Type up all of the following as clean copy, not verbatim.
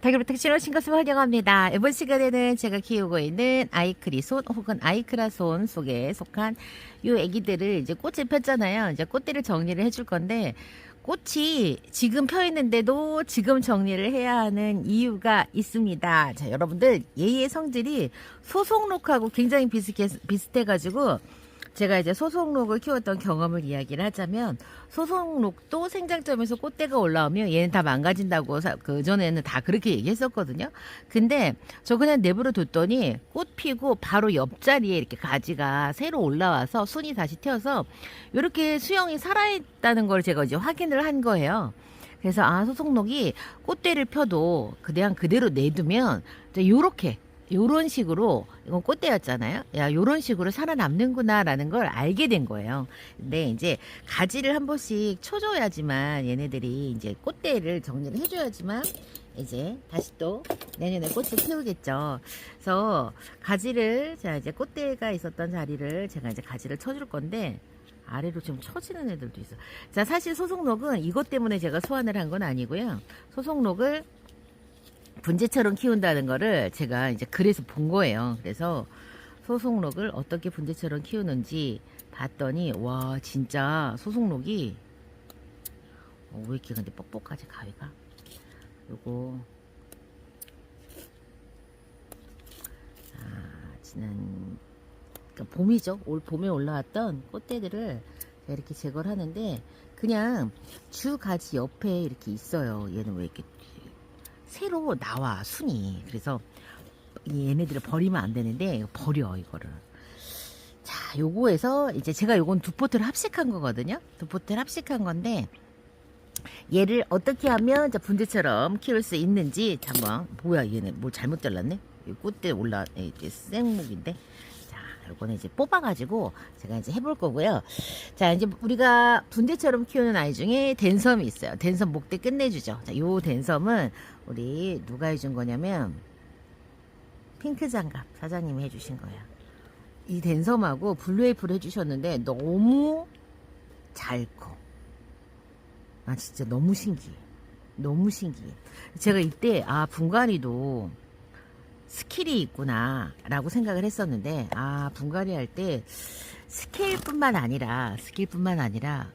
닭일부탁 오신 것을 환영합니다. 이번 시간에는 제가 키우고 있는 아이크리손 혹은 아이크라손 속에 속한 요 애기들을 이제 꽃을 폈잖아요. 이제 꽃들을 정리를 해줄 건데 꽃이 지금 펴 있는데도 지금 정리를 해야 하는 이유가 있습니다. 자, 여러분들 얘의 성질이 소송록하고 굉장히 비슷해가지고 제가 이제 소송록을 키웠던 경험을 이야기를 하자면 소송록도 생장점에서 꽃대가 올라오면 얘는 다 망가진다고 그전에는 다 그렇게 얘기했었거든요. 근데 저 그냥 내버려 뒀더니 꽃 피고 바로 옆자리에 이렇게 가지가 새로 올라와서 순이 다시 튀어서 이렇게 수영이 살아있다는 걸 제가 이제 확인을 한 거예요. 그래서 아, 소송록이 꽃대를 펴도 그냥 그대로 내두면 요렇게 요런 식으로, 이건 꽃대였잖아요. 야, 요런 식으로 살아남는구나라는 걸 알게 된 거예요. 근데 이제 가지를 한 번씩 쳐줘야지만 얘네들이 이제 꽃대를 정리를 해줘야지만 이제 다시 또 내년에 꽃을 피우겠죠. 그래서 가지를, 자, 이제 꽃대가 있었던 자리를 제가 이제 가지를 쳐줄 건데 아래로 좀 처지는 애들도 있어. 자, 사실 소송록은 이것 때문에 제가 소환을 한 건 아니고요. 소송록을 분재처럼 키운다는 거를 제가 이제 글에서 본 거예요. 그래서 소송록을 어떻게 분재처럼 키우는지 봤더니 와, 진짜 소송록이 왜 이렇게 근데 뻑뻑하지 가위가? 요거 지난 그러니까 봄이죠. 올 봄에 올라왔던 꽃대들을 이렇게 제거를 하는데 그냥 주 가지 옆에 이렇게 있어요. 얘는 왜 이렇게 새로 나와 순이. 그래서 얘네들을 버리면 안 되는데 버려 이거를. 자, 요거에서 이제 제가 요건 두 포트를 합식한 거거든요. 두 포트를 합식한 건데 얘를 어떻게 하면 분재처럼 키울 수 있는지 한번. 뭐야, 얘는 뭘 잘못 잘랐네. 꽃대 올라 이제 생목인데. 요거는 이제 뽑아가지고 제가 이제 해볼 거고요. 자, 이제 우리가 분재처럼 키우는 아이 중에 댄섬이 있어요. 댄섬 목대 끝내주죠. 자, 요 댄섬은 우리 누가 해준 거냐면 핑크장갑 사장님이 해주신 거예요. 이 댄섬하고 블루에이프를 해주셨는데 너무 잘 커. 아, 진짜 너무 신기해. 너무 신기해. 제가 이때 아, 분갈이도 스킬이 있구나 라고 생각을 했었는데 아, 분갈이 할 때 스킬뿐만 아니라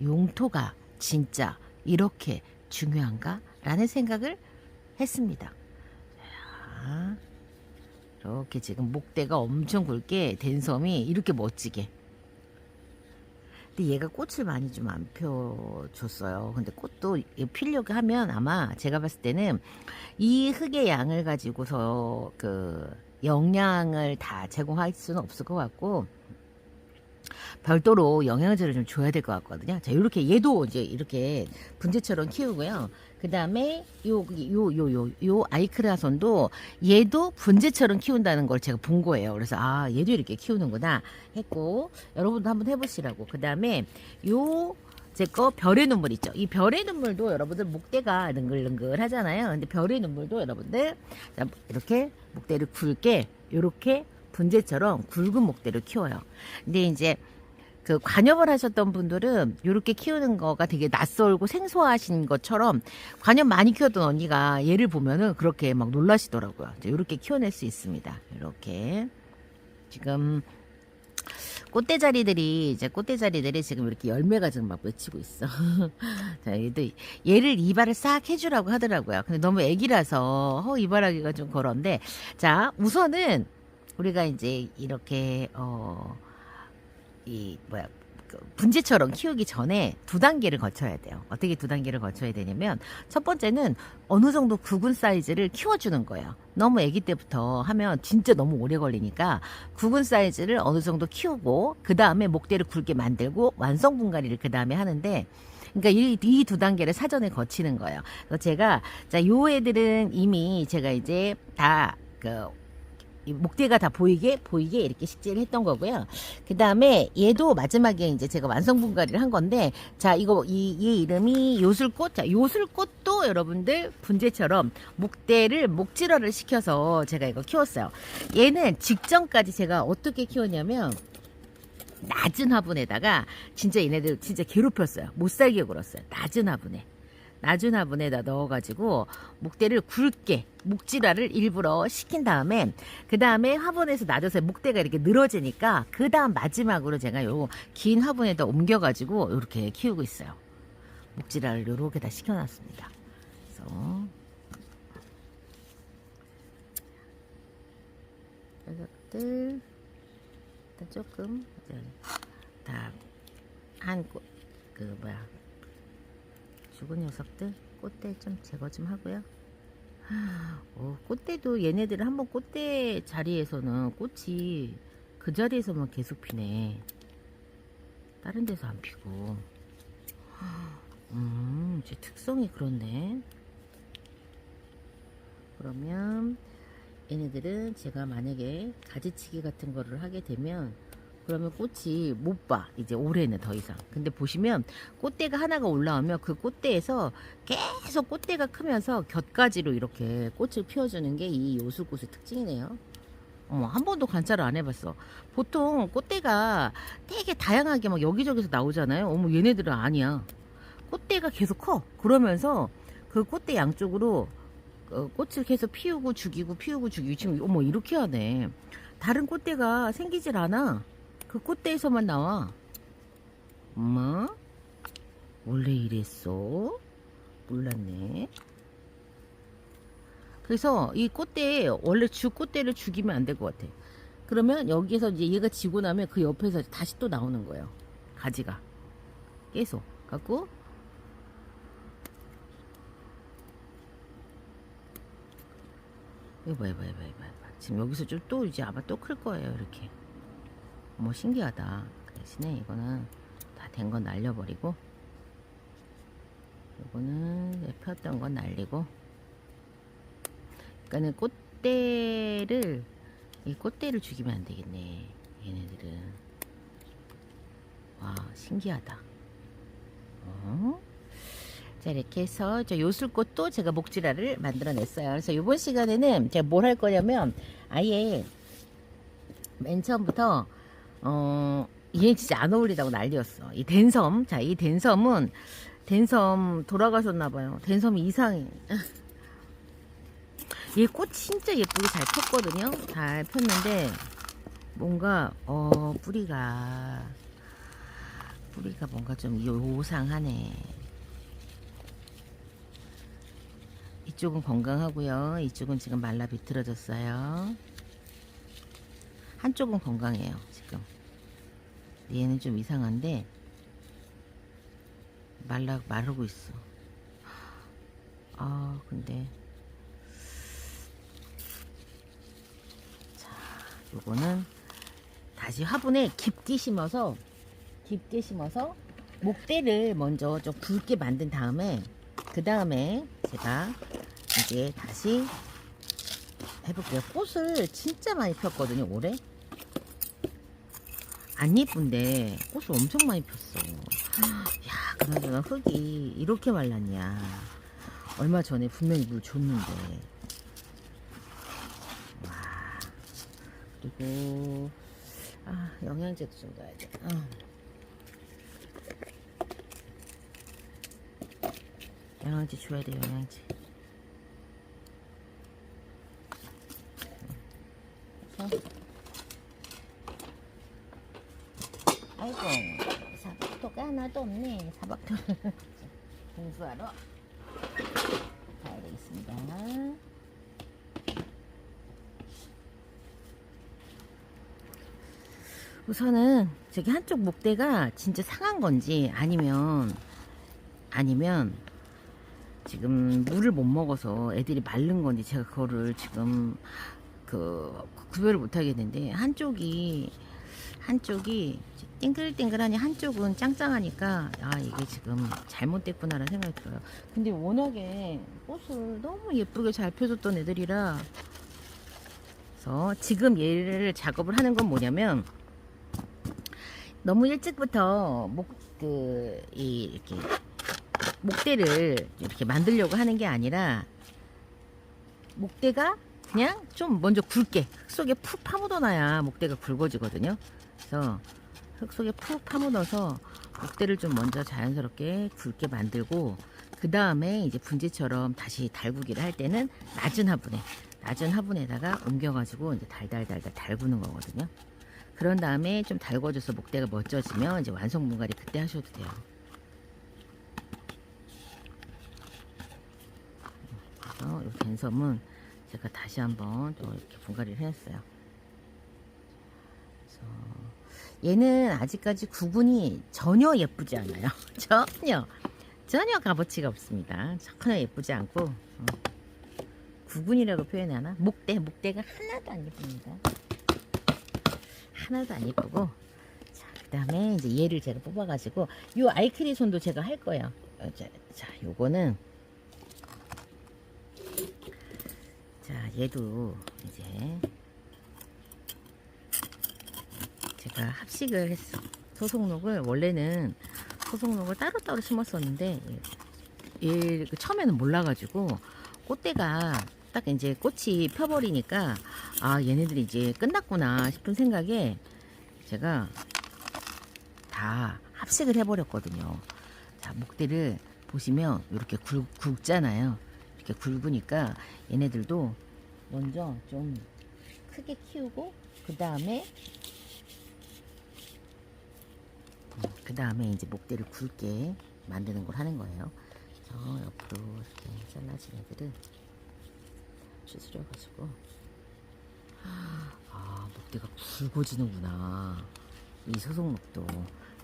용토가 진짜 이렇게 중요한가 라는 생각을 했습니다. 자, 이렇게 지금 목대가 엄청 굵게 댄섬이 이렇게 멋지게. 근데 얘가 꽃을 많이 좀 안 펴줬어요. 근데 꽃도 피려고 하면 아마 제가 봤을 때는 이 흙의 양을 가지고서 그 영양을 다 제공할 수는 없을 것 같고 별도로 영양제를 좀 줘야 될 것 같거든요. 자, 이렇게 얘도 이제 이렇게 분재처럼 키우고요. 그 다음에 요 아이크라손도 얘도 분재처럼 키운다는 걸 제가 본 거예요. 그래서 아, 얘도 이렇게 키우는구나 했고 여러분도 한번 해보시라고. 그 다음에 요 제 거 별의 눈물 있죠. 이 별의 눈물도 여러분들 목대가 능글능글 하잖아요. 근데 별의 눈물도 여러분들 이렇게 목대를 굵게 요렇게 분재처럼 굵은 목대를 키워요. 근데 이제 그 관엽을 하셨던 분들은 이렇게 키우는 거가 되게 낯설고 생소하신 것처럼 관엽 많이 키웠던 언니가 얘를 보면은 그렇게 막 놀라시더라고요. 이렇게 키워낼 수 있습니다. 이렇게 지금 꽃대자리들이 지금 이렇게 열매가 지금 막 맺히고 있어. 자, 얘를 이발을 싹 해주라고 하더라고요. 근데 너무 애기라서 이발하기가 좀 그런데 자, 우선은 우리가 이제 이렇게 분재처럼 키우기 전에 두 단계를 거쳐야 돼요. 어떻게 두 단계를 거쳐야 되냐면 첫 번째는 어느 정도 굵은 사이즈를 키워주는 거예요. 너무 아기 때부터 하면 진짜 너무 오래 걸리니까 굵은 사이즈를 어느 정도 키우고 그 다음에 목대를 굵게 만들고 완성 분갈이를 그 다음에 하는데 그러니까 이 두 단계를 사전에 거치는 거예요. 그래서 제가 요 애들은 이미 제가 이제 다 이 목대가 다 보이게 이렇게 식재를 했던 거고요. 그 다음에 얘도 마지막에 이제 제가 완성 분갈이를 한 건데, 자, 얘 이름이 요술꽃. 자, 요술꽃도 여러분들 분재처럼 목질화를 시켜서 제가 이거 키웠어요. 얘는 직전까지 제가 어떻게 키웠냐면, 낮은 화분에다가 진짜 얘네들 진짜 괴롭혔어요. 못 살게 굴었어요. 낮은 화분에다 넣어가지고 목대를 굵게 목질화를 일부러 시킨 다음에 그 다음에 화분에서 놔둬서 목대가 이렇게 늘어지니까 그 다음 마지막으로 제가 요 긴 화분에다 옮겨가지고 이렇게 키우고 있어요. 목질화를 요렇게 다 시켜놨습니다. 그래서 녀석들 일단 조금 다 한 그 뭐야 죽은 녀석들 꽃대 좀 제거 좀 하고요. 꽃대도 얘네들은 한번 꽃대 자리에서는 꽃이 그 자리에서만 계속 피네. 다른 데서 안 피고. 제 특성이 그렇네. 그러면 얘네들은 제가 만약에 가지치기 같은 거를 하게 되면 그러면 꽃이 못 봐. 이제 올해는 더 이상. 근데 보시면 꽃대가 하나가 올라오면 그 꽃대에서 계속 꽃대가 크면서 곁가지로 이렇게 꽃을 피워주는 게 이 요술꽃의 특징이네요. 한 번도 관찰을 안 해봤어. 보통 꽃대가 되게 다양하게 막 여기저기서 나오잖아요. 얘네들은 아니야. 꽃대가 계속 커. 그러면서 그 꽃대 양쪽으로 꽃을 계속 피우고 죽이고 피우고 죽이고 지금 이렇게 하네. 다른 꽃대가 생기질 않아. 그 꽃대에서만 나와. 엄마? 원래 이랬어? 몰랐네. 그래서 이 꽃대 원래 주 꽃대를 죽이면 안 될 것 같아. 그러면 여기에서 이제 얘가 지고 나면 그 옆에서 다시 또 나오는 거예요. 가지가 계속 갖고 이거 봐. 지금 여기서 좀 또 이제 아마 또 클 거예요. 이렇게. 신기하다. 그 대신에 이거는 다 된 건 날려버리고 이거는 폈던 건 날리고. 그러니까는 이 꽃대를 죽이면 안 되겠네. 얘네들은. 와, 신기하다. 자, 이렇게 해서 저 요술꽃도 제가 목질화를 만들어냈어요. 그래서 이번 시간에는 제가 뭘 할 거냐면 아예 맨 처음부터 얘 진짜 안 어울리다고 난리였어. 이 댄섬. 자, 이 댄섬은 댄섬 돌아가셨나봐요. 댄섬이 이상해. 얘 꽃 진짜 예쁘게 잘 폈거든요. 잘 폈는데 뭔가 뿌리가 뭔가 좀 요상하네. 이쪽은 건강하고요. 이쪽은 지금 말라 비틀어졌어요. 한쪽은 건강해요. 지금 얘는 좀 이상한데 마르고 있어. 근데 자, 요거는 다시 화분에 깊게 심어서 목대를 먼저 좀 굵게 만든 다음에 그 다음에 제가 이제 다시 해볼게요. 꽃을 진짜 많이 폈거든요. 올해 안 예쁜데 꽃을 엄청 많이 폈어. 야, 그나저나 흙이 이렇게 말랐냐. 얼마 전에 분명히 물 줬는데. 와. 그리고 영양제도 좀 넣어야 돼. 영양제 줘야 돼. 영양제. 아이고, 사박토가 하나도 없네. 사박토. 공수하러 가야 되겠습니다. 우선은 저기 한쪽 목대가 진짜 상한 건지 아니면 지금 물을 못 먹어서 애들이 마른 건지 제가 그거를 지금 구별을 못 하겠는데 한쪽이 띵글띵글하니 한쪽은 짱짱하니까 이게 지금 잘못됐구나라는 생각이 들어요. 근데 워낙에 꽃을 너무 예쁘게 잘 펴줬던 애들이라 그래서 지금 얘를 작업을 하는 건 뭐냐면 너무 일찍부터 이렇게 목대를 이렇게 만들려고 하는 게 아니라 목대가 그냥 좀 먼저 굵게 흙 속에 푹 파묻어놔야 목대가 굵어지거든요. 그래서 흙 속에 푹 파묻어서 목대를 좀 먼저 자연스럽게 굵게 만들고 그 다음에 이제 분재처럼 다시 달구기를 할 때는 낮은 화분에다가 옮겨가지고 이제 달달달달 달구는 거거든요. 그런 다음에 좀 달궈줘서 목대가 멋져지면 이제 완성 분갈이 그때 하셔도 돼요. 그래서 이 댄섬은 제가 다시 한번 또 이렇게 분갈이를 해놨어요. 얘는 아직까지 구근이 전혀 예쁘지 않아요. 전혀 값어치가 없습니다. 전혀 예쁘지 않고 구근이라고 표현하나? 목대가 하나도 안 예쁩니다. 하나도 안 예쁘고. 자, 그 다음에 이제 얘를 제가 뽑아가지고 요 아이크리손도 제가 할 거예요. 자, 요거는 자, 얘도 이제 제가 합식을 했어. 소속록을 원래는 소속록을 따로따로 심었었는데 얘 처음에는 몰라가지고 꽃대가 딱 이제 꽃이 펴버리니까 아 얘네들이 이제 끝났구나 싶은 생각에 제가 다 합식을 해버렸거든요. 자, 목대를 보시면 이렇게 굵잖아요. 이렇게 굵으니까 얘네들도 먼저 좀 크게 키우고 그 다음에 이제 목대를 굵게 만드는 걸 하는 거예요. 저 옆으로 이렇게 잘라진 애들을 추스려가지고 아 목대가 굵어지는구나 이 소속목도.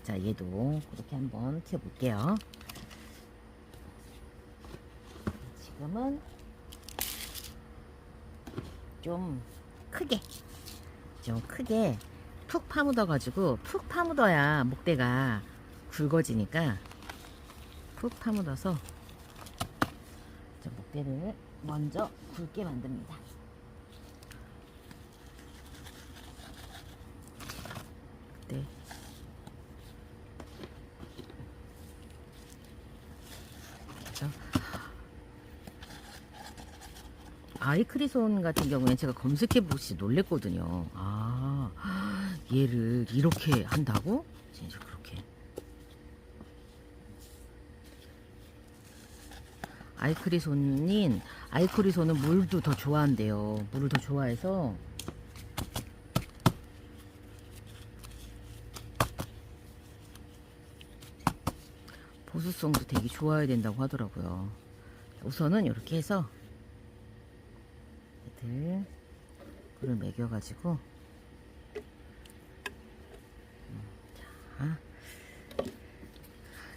자, 얘도 그렇게 한번 키워볼게요. 지금은 좀 크게 푹 파묻어가지고 푹 파묻어야 목대가 굵어지니까 푹 파묻어서 목대를 먼저 굵게 만듭니다. 네. 그래서 아이크리손 같은 경우에 제가 검색해보시 놀랬거든요. 아, 얘를 이렇게 한다고? 진짜 그렇게. 아이크리손은 물도 더 좋아한대요. 물을 더 좋아해서 보수성도 되게 좋아야 된다고 하더라고요. 우선은 이렇게 해서 애들 꿀을 먹여가지고 자,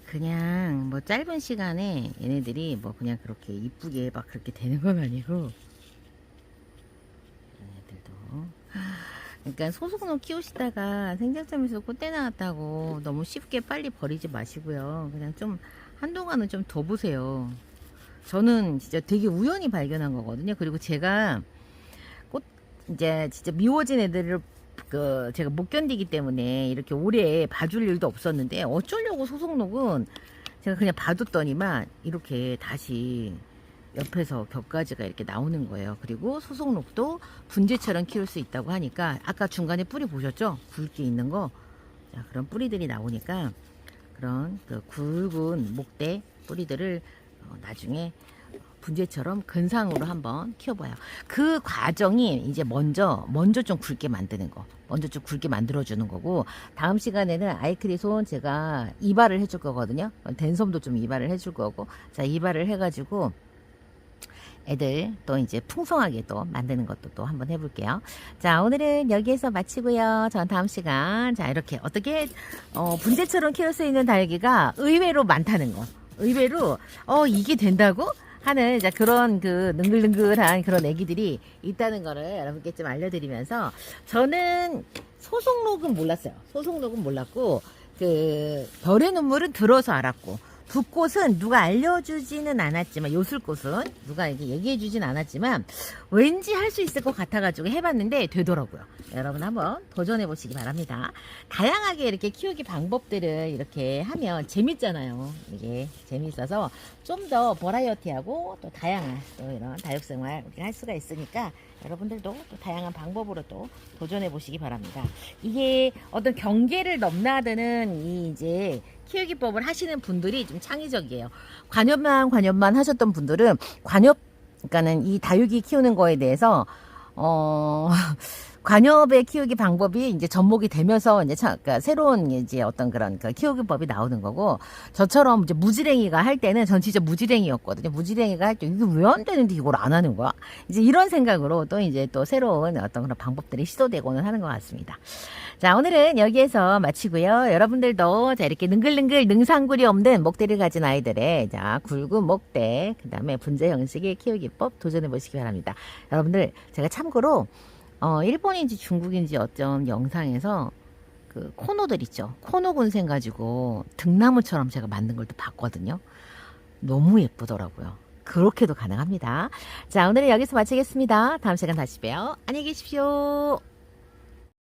그냥 뭐 짧은 시간에 얘네들이 뭐 그냥 그렇게 이쁘게 막 그렇게 되는 건 아니고 얘네들도 그러니까 소속농 키우시다가 생장점에서 꽃대 나왔다고 너무 쉽게 빨리 버리지 마시고요. 그냥 좀 한동안은 좀 더 보세요. 저는 진짜 되게 우연히 발견한 거거든요. 그리고 제가 꽃 이제 진짜 미워진 애들을 제가 못 견디기 때문에 이렇게 오래 봐줄 일도 없었는데 어쩌려고 소속록은 제가 그냥 봐뒀더니만 이렇게 다시 옆에서 겹가지가 이렇게 나오는 거예요. 그리고 소속록도 분재처럼 키울 수 있다고 하니까 아까 중간에 뿌리 보셨죠? 굵게 있는 거. 자, 그런 뿌리들이 나오니까 그런 그 굵은 목대 뿌리들을 나중에 분재처럼 근상으로 한번 키워봐요. 그 과정이 이제 먼저 좀 굵게 만드는 거. 먼저 좀 굵게 만들어주는 거고, 다음 시간에는 아이크리손 제가 이발을 해줄 거거든요. 댄섬도 좀 이발을 해줄 거고, 자, 이발을 해가지고 애들 또 이제 풍성하게 또 만드는 것도 또 한번 해볼게요. 자, 오늘은 여기에서 마치고요. 전 다음 시간, 자, 이렇게 어떻게 분재처럼 키울 수 있는 달기가 의외로 많다는 거. 의외로 이게 된다고? 하는 자 그런 그 능글능글한 그런 애기들이 있다는 거를 여러분께 좀 알려드리면서, 저는 소속록은 몰랐어요. 소속록은 몰랐고 그 별의 눈물은 들어서 알았고, 붓꽃은 누가 알려주지는 않았지만, 요술꽃은 누가 이렇게 얘기해주진 않았지만 왠지 할 수 있을 것 같아가지고 해봤는데 되더라고요. 여러분 한번 도전해보시기 바랍니다. 다양하게 이렇게 키우기 방법들을 이렇게 하면 재밌잖아요. 이게 재밌어서 좀 더 버라이어티하고 또 다양한 또 이런 다육생활 할 수가 있으니까 여러분들도 또 다양한 방법으로 또 도전해보시기 바랍니다. 이게 어떤 경계를 넘나드는 이 이제 키우기법을 하시는 분들이 좀 창의적이에요. 관엽만 하셨던 분들은 그러니까는 이 다육이 키우는 거에 대해서 관엽의 키우기 방법이 이제 접목이 되면서 이제 그러니까 새로운 이제 어떤 그런 그 키우기법이 나오는 거고, 저처럼 이제 무지랭이가 할 때는 전 진짜 무지랭이였거든요. 무지랭이가 할 때 이게 왜 안 되는데 이걸 안 하는 거야? 이제 이런 생각으로 또 이제 또 새로운 어떤 그런 방법들이 시도되고는 하는 것 같습니다. 자, 오늘은 여기에서 마치고요. 여러분들도 자, 이렇게 능글능글 능상구리 없는 목대를 가진 아이들의 자, 굵은 목대, 그 다음에 분재 형식의 키우기법 도전해 보시기 바랍니다. 여러분들, 제가 참고로 일본인지 중국인지 어떤 영상에서 그 코노들 있죠. 코노 군생 가지고 등나무처럼 제가 만든 걸 또 봤거든요. 너무 예쁘더라고요. 그렇게도 가능합니다. 자, 오늘은 여기서 마치겠습니다. 다음 시간 다시 봬요. 안녕히 계십시오.